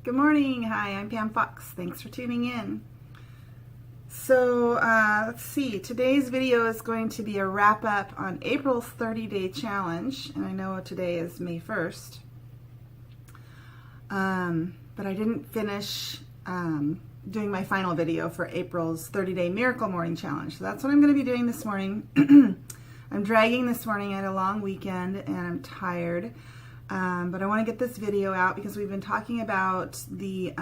Good morning. Hi, I'm Pam Fox. Thanks for tuning in. So let's see, today's video is going to be a wrap up on April's 30-day challenge, and I know today is May 1st, but I didn't finish doing my final video for April's 30-day Miracle Morning Challenge. So that's what I'm going to be doing this morning. I'm dragging this morning. I had a long weekend and I'm tired, but I want to get this video out because we've been talking about the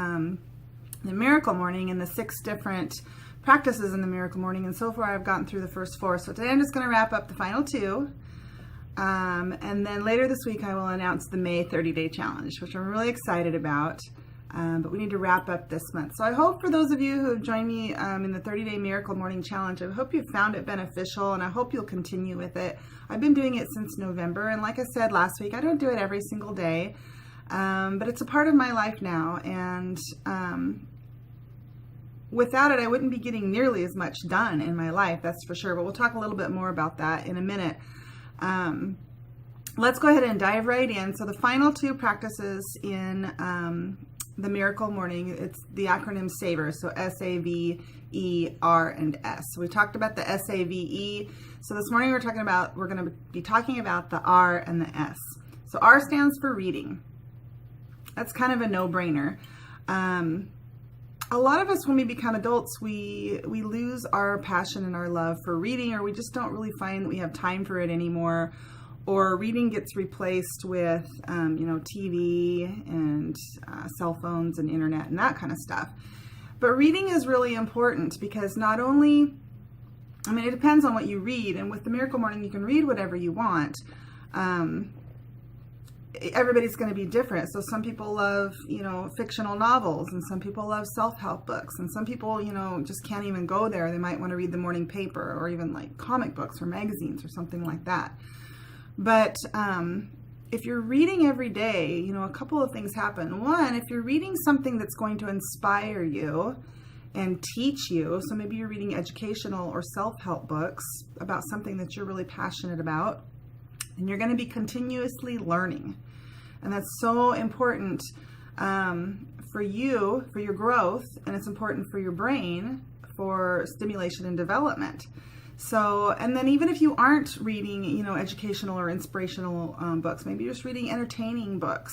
Miracle Morning and the 6 different practices in the Miracle Morning, and so far I've gotten through the first 4. So today I'm just going to wrap up the final 2, and then later this week I will announce the May 30-day challenge, which I'm really excited about, but we need to wrap up this month. So I hope for those of you who have joined me in the 30-day Miracle Morning Challenge, I hope you found it beneficial, and I hope you'll continue with it. I've been doing it since November, and like I said last week, I don't do it every single day, but it's a part of my life now, and without it, I wouldn't be getting nearly as much done in my life, that's for sure. But we'll talk a little bit more about that in a minute. Let's go ahead and dive right in. So the final 2 practices in the Miracle Morning, it's the acronym SAVER. So S-A-V-E, R, and S. So we talked about the S-A-V-E. So this morning we're going to be talking about the R and the S. So R stands for reading. That's kind of a no-brainer. A lot of us, when we become adults, we lose our passion and our love for reading, or we just don't really find that we have time for it anymore, or reading gets replaced with, TV and cell phones and internet and that kind of stuff. But reading is really important because not only, it depends on what you read, and with the Miracle Morning, you can read whatever you want. Everybody's going to be different. So some people love, fictional novels, and some people love self-help books, and some people, just can't even go there. They might want to read the morning paper, or even like comic books or magazines or something like that. But if you're reading every day, a couple of things happen. One, if you're reading something that's going to inspire you and teach you, so maybe you're reading educational or self-help books about something that you're really passionate about, and you're going to be continuously learning. And that's so important for you, for your growth, and it's important for your brain for stimulation and development. So, and then even if you aren't reading, educational or inspirational books, maybe you're just reading entertaining books.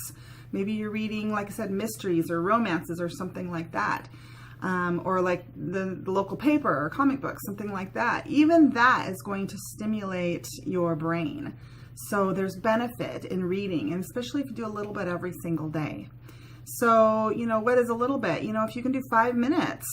Maybe you're reading, like I said, mysteries or romances or something like that. Or like the local paper or comic book, something like that. Even that is going to stimulate your brain. So there's benefit in reading, and especially if you do a little bit every single day. So, what is a little bit? If you can do 5 minutes,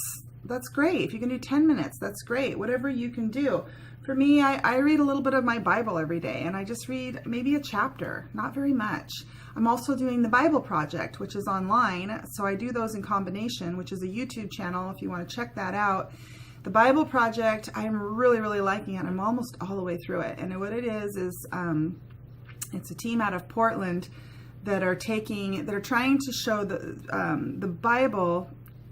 that's great. If you can do 10 minutes, that's great. Whatever you can do. For me, I read a little bit of my Bible every day, and I just read maybe a chapter, not very much. I'm also doing the Bible Project, which is online. So I do those in combination, which is a YouTube channel if you want to check that out. The Bible Project, I'm really, really liking it. I'm almost all the way through it. And what it is it's a team out of Portland that are trying to show the Bible.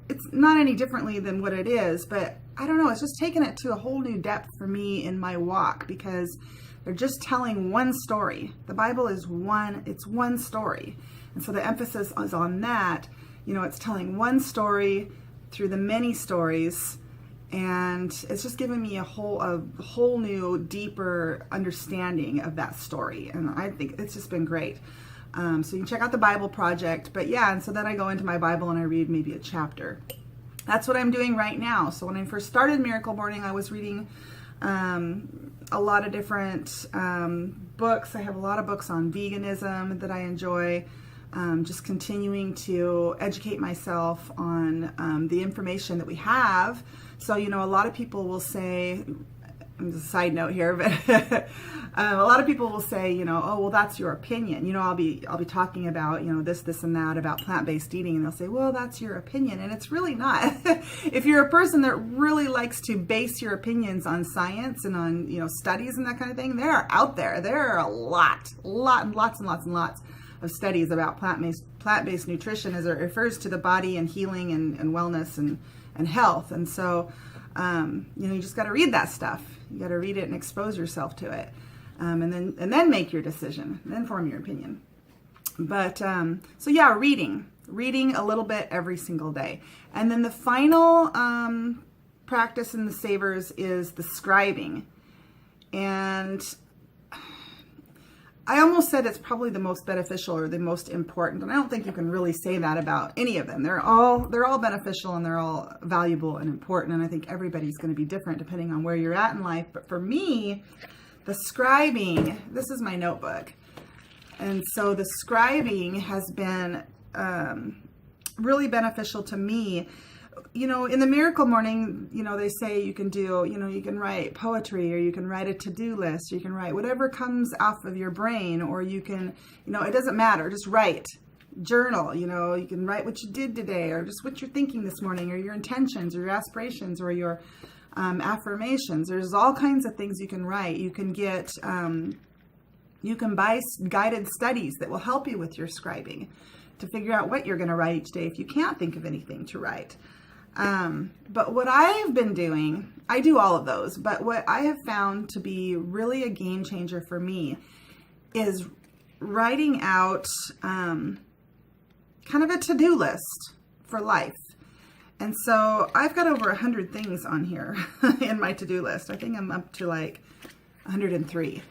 It's not any differently than what it is, but I don't know, it's just taken it to a whole new depth for me in my walk, because they're just telling one story. The Bible is one story. And so the emphasis is on that. It's telling one story through the many stories. And it's just given me a whole new, deeper understanding of that story. And I think it's just been great. So you can check out the Bible Project. But yeah, and so then I go into my Bible and I read maybe a chapter. That's what I'm doing right now. So when I first started Miracle Morning, I was reading a lot of different books. I have a lot of books on veganism that I enjoy. Just continuing to educate myself on the information that we have. So, a lot of people will say, just a side note here, but a lot of people will say, oh, well, that's your opinion. I'll be talking about, this and that about plant-based eating, and they'll say, well, that's your opinion. And it's really not. If you're a person that really likes to base your opinions on science and on, studies and that kind of thing, they're out there. There are lots and lots of studies about plant-based nutrition as it refers to the body and healing and wellness and health. And so, you just got to read that stuff. You got to read it and expose yourself to it. And then make your decision, and then form your opinion. But, so yeah, reading reading a little bit every single day. And then the final practice in the savers is the scribing. And I almost said it's probably the most beneficial or the most important, and I don't think you can really say that about any of them. They're all beneficial and they're all valuable and important, and I think everybody's going to be different depending on where you're at in life. But for me, the scribing, this is my notebook, and so the scribing has been really beneficial to me. You know, in the Miracle Morning, you know, they say you can do, you know, you can write poetry, or you can write a to-do list, or you can write whatever comes off of your brain, or you can, you know, it doesn't matter, just write, journal, you know, you can write what you did today, or just what you're thinking this morning, or your intentions, or your aspirations, or your affirmations. There's all kinds of things you can write. You can get, you can buy guided studies that will help you with your scribing to figure out what you're going to write each day if you can't think of anything to write. But what I've been doing, I do all of those, but what I have found to be really a game changer for me is writing out kind of a to-do list for life. And so I've got over 100 things on here in my to-do list. I think I'm up to like 103.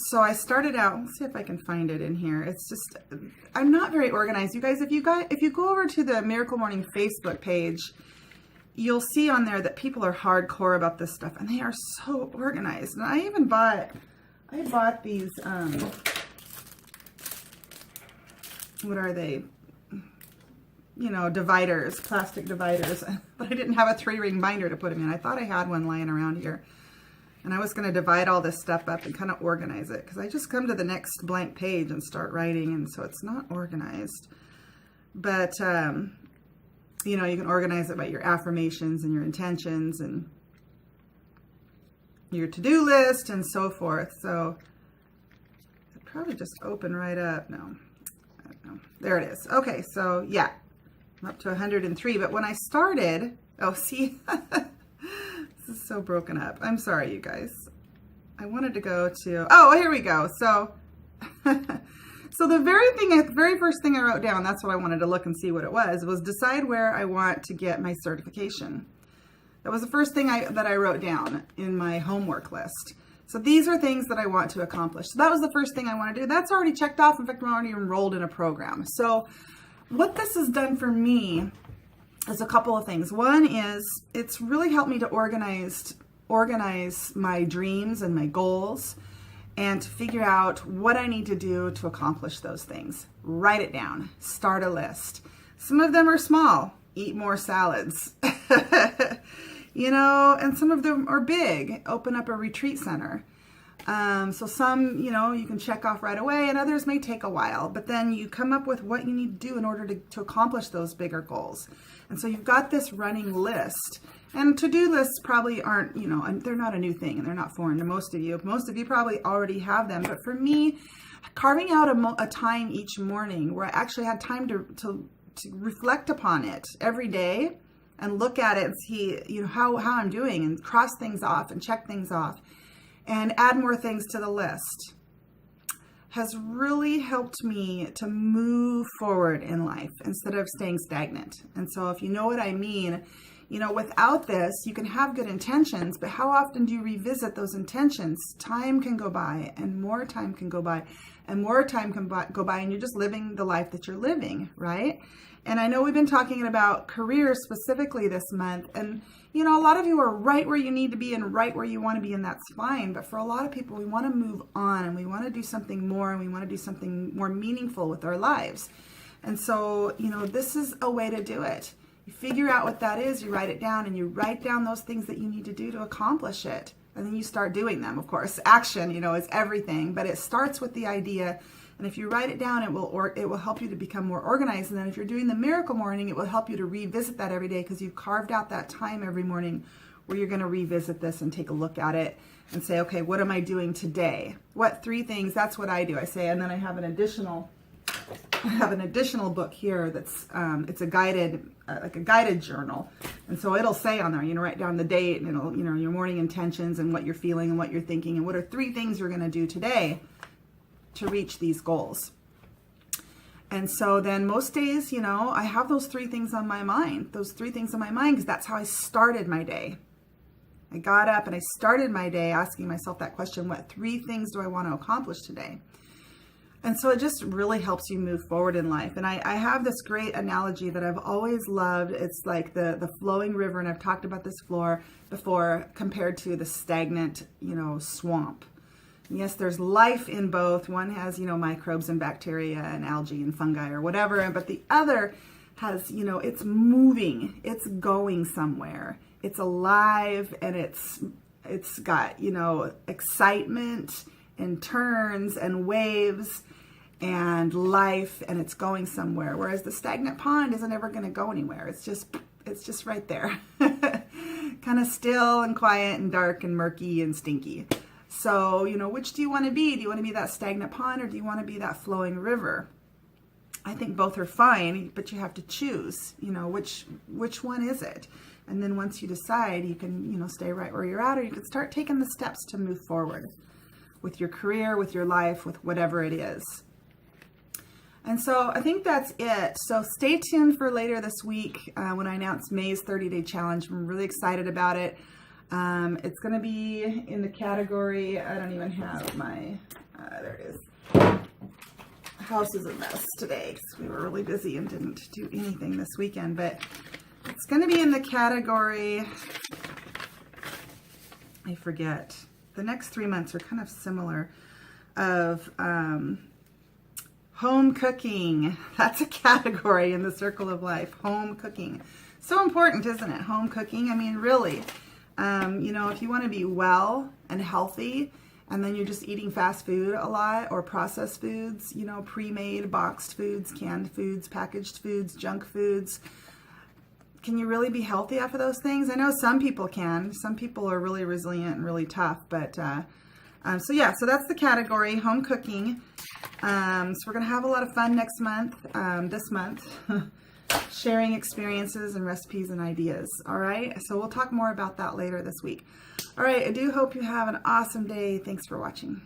So I started out, let's see if I can find it in here. It's just, I'm not very organized. You guys, if you go over to the Miracle Morning Facebook page, you'll see on there that people are hardcore about this stuff, and they are so organized. And I bought these, what are they? You know, dividers, plastic dividers, but I didn't have a 3-ring binder to put them in. I thought I had one lying around here. And I was going to divide all this stuff up and kind of organize it, because I just come to the next blank page and start writing, and so it's not organized. But, you know, you can organize it by your affirmations and your intentions and your to-do list and so forth. So I'd probably just open right up. No, I don't know. There it is. Okay, so yeah, I'm up to 103. But when I started, oh, see, this is so broken up. I'm sorry, you guys. I wanted to go to, oh, here we go. So, so the very first thing I wrote down, that's what I wanted to look and see what it was decide where I want to get my certification. That was the first thing that I wrote down in my homework list. So these are things that I want to accomplish. So that was the first thing I want to do. That's already checked off. In fact, I'm already enrolled in a program. So what this has done for me is a couple of things. One is it's really helped me to organize my dreams and my goals, and to figure out what I need to do to accomplish those things. Write it down. Start a list. Some of them are small. Eat more salads. You know, and some of them are big. Open up a retreat center. So some, you know, you can check off right away, and others may take a while, but then you come up with what you need to do in order to accomplish those bigger goals. And so you've got this running list, and to-do lists probably aren't, you know, they're not a new thing, and they're not foreign to most of you. Most of you probably already have them, but for me, carving out a time each morning where I actually had time to reflect upon it every day and look at it and see, you know, how I'm doing, and cross things off and check things off and add more things to the list, has really helped me to move forward in life instead of staying stagnant. And so if you know what I mean, you know, without this, you can have good intentions, but how often do you revisit those intentions? Time can go by, and more time can go by, and more time can go by, and you're just living the life that you're living, right? And I know we've been talking about careers specifically this month, and you know, a lot of you are right where you need to be and right where you want to be, and that's fine. But for a lot of people, we want to move on, and we want to do something more, and we want to do something more meaningful with our lives. And so, you know, this is a way to do it. You figure out what that is, you write it down, and you write down those things that you need to do to accomplish it. And then you start doing them, of course. Action, you know, is everything, but it starts with the idea. And if you write it down, it will help you to become more organized. And then if you're doing the Miracle Morning, it will help you to revisit that every day, because you've carved out that time every morning where you're going to revisit this and take a look at it and say, okay, what am I doing today? What 3 things? That's what I do. I say, and then I have an additional book here that's it's a guided like a guided journal, and so it'll say on there, you know, write down the date, and it'll, you know, your morning intentions and what you're feeling and what you're thinking and what are 3 things you're going to do today to reach these goals. And so then most days, you know, I have those 3 things on my mind, because that's how I started my day. I got up and I started my day asking myself that question, what 3 things do I want to accomplish today? And so it just really helps you move forward in life. And I have this great analogy that I've always loved. It's like the flowing river, and I've talked about this before, compared to the stagnant, you know, swamp. Yes, there's life in both. One has, you know, microbes and bacteria and algae and fungi or whatever, but the other has, you know, it's moving, it's going somewhere. It's alive, and it's got, you know, excitement and turns and waves and life, and it's going somewhere. Whereas the stagnant pond isn't ever going to go anywhere. It's just right there. Kind of still and quiet and dark and murky and stinky. So, you know, which do you want to be? Do you want to be that stagnant pond, or do you want to be that flowing river? I think both are fine, but you have to choose, you know, which one is it? And then once you decide, you can, you know, stay right where you're at, or you can start taking the steps to move forward with your career, with your life, with whatever it is. And so I think that's it. So stay tuned for later this week when I announce May's 30-day challenge. I'm really excited about it. It's going to be in the category, I don't even have my, there it is. House is a mess today because we were really busy and didn't do anything this weekend, but it's going to be in the category, I forget. The next 3 months are kind of similar, of home cooking. That's a category in the circle of life, home cooking. So important, isn't it? Home cooking. I mean, really. You know, if you want to be well and healthy, and then you're just eating fast food a lot, or processed foods, you know, pre-made, boxed foods, canned foods, packaged foods, junk foods, can you really be healthy after those things? I know some people can. Some people are really resilient and really tough, but so yeah, so that's the category, home cooking. So we're going to have a lot of fun next month, this month, sharing experiences and recipes and ideas. All right. So we'll talk more about that later this week. All right. I do hope you have an awesome day. Thanks for watching.